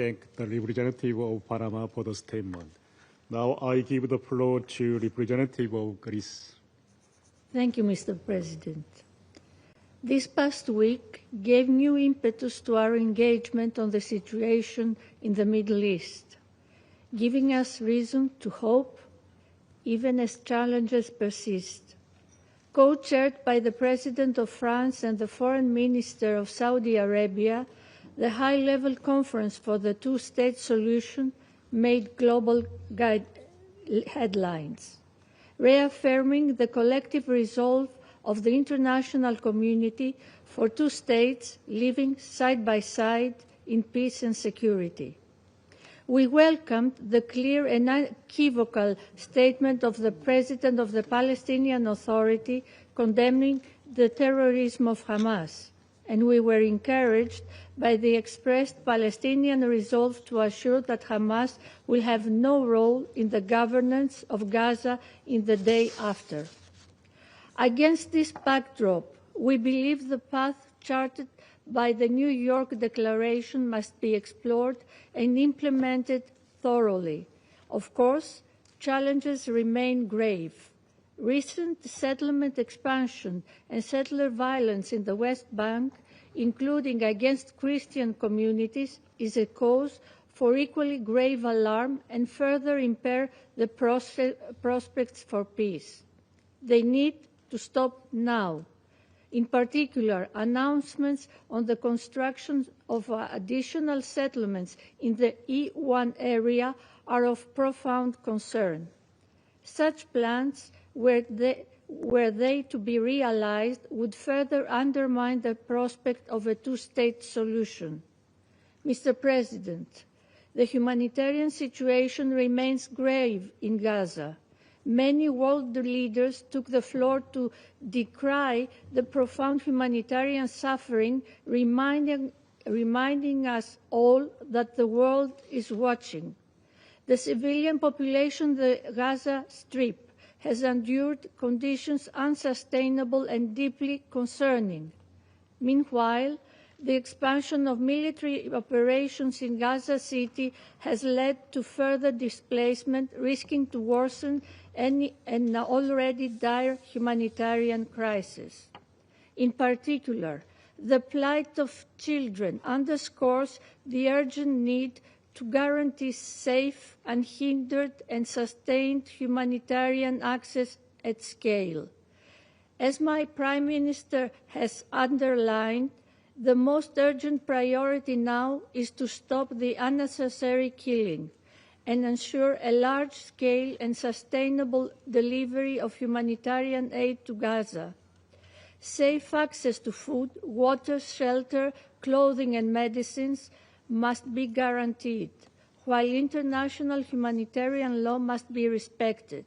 thank the representative of Panama for the statement. Now I give the floor to representative of Greece. Thank you, Mr. President. This past week gave new impetus to our engagement on the situation in the Middle East, giving us reason to hope even as challenges persist. Co-chaired by the President of France and the Foreign Minister of Saudi Arabia, the high-level conference for the two-state solution made global headlines, reaffirming the collective resolve of the international community for two states living side by side in peace and security. We welcomed the clear and unequivocal statement of the President of the Palestinian Authority condemning the terrorism of Hamas, and we were encouraged by the expressed Palestinian resolve to assure that Hamas will have no role in the governance of Gaza in the day after. Against this backdrop, we believe the path charted by the New York Declaration must be explored and implemented thoroughly. Of course, challenges remain grave. Recent settlement expansion and settler violence in the West Bank, including against Christian communities, is a cause for equally grave alarm and further impair the prospects for peace. They need to stop now. In particular, announcements on the construction of additional settlements in the E1 area are of profound concern. Such plans, were they to be realized, would further undermine the prospect of a two-state solution. Mr. President, the humanitarian situation remains grave in Gaza. Many world leaders took the floor to decry the profound humanitarian suffering, reminding us all that the world is watching. The civilian population of the Gaza Strip has endured conditions unsustainable and deeply concerning. Meanwhile, the expansion of military operations in Gaza City has led to further displacement, risking to worsen an already dire humanitarian crisis. In particular, the plight of children underscores the urgent need to guarantee safe, unhindered, and sustained humanitarian access at scale. As my Prime Minister has underlined, the most urgent priority now is to stop the unnecessary killing and ensure a large-scale and sustainable delivery of humanitarian aid to Gaza. Safe access to food, water, shelter, clothing, and medicines must be guaranteed, while international humanitarian law must be respected.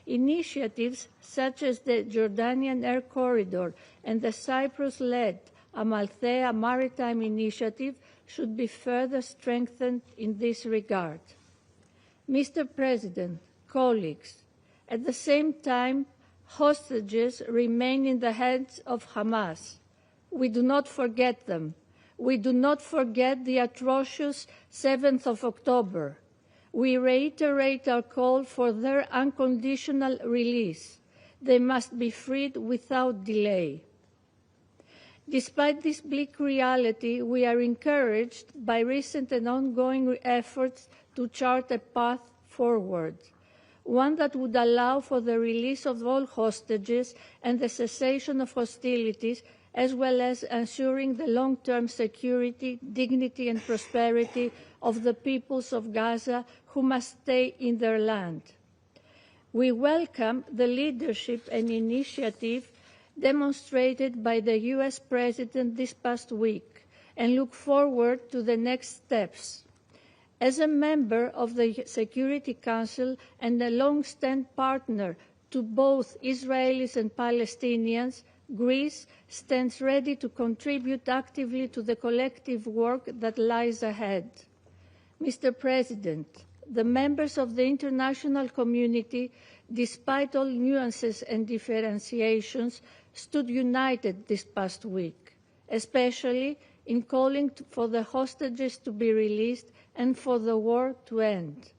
Initiatives such as the Jordanian Air Corridor and the Cyprus-led Amalthea Maritime Initiative should be further strengthened in this regard. Mr. President, colleagues, at the same time, hostages remain in the hands of Hamas. We do not forget them. We do not forget the atrocious 7th of October. We reiterate our call for their unconditional release. They must be freed without delay. Despite this bleak reality, we are encouraged by recent and ongoing efforts to chart a path forward, one that would allow for the release of all hostages and the cessation of hostilities, as well as ensuring the long-term security, dignity, and prosperity of the peoples of Gaza who must stay in their land. We welcome the leadership and initiative demonstrated by the U.S. President this past week and look forward to the next steps. As a member of the Security Council and a long-standing partner to both Israelis and Palestinians, Greece stands ready to contribute actively to the collective work that lies ahead. Mr. President, the members of the international community, despite all nuances and differentiations, stood united this past week, especially in calling for the hostages to be released and for the war to end.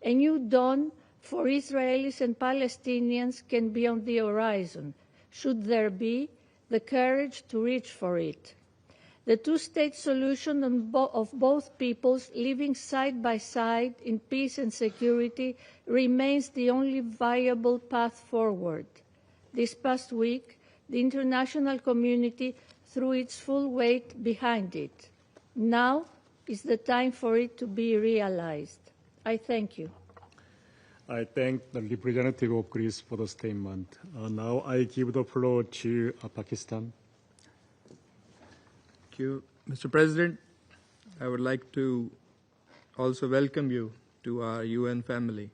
A new dawn for Israelis and Palestinians can be on the horizon, should there be the courage to reach for it. The two-state solution of both peoples living side by side in peace and security remains the only viable path forward. This past week, the international community threw its full weight behind it. Now is the time for it to be realized. I thank you. I thank the representative of Greece for the statement. Now I give the floor to Pakistan. Thank you, Mr. President. I would like to also welcome you to our UN family.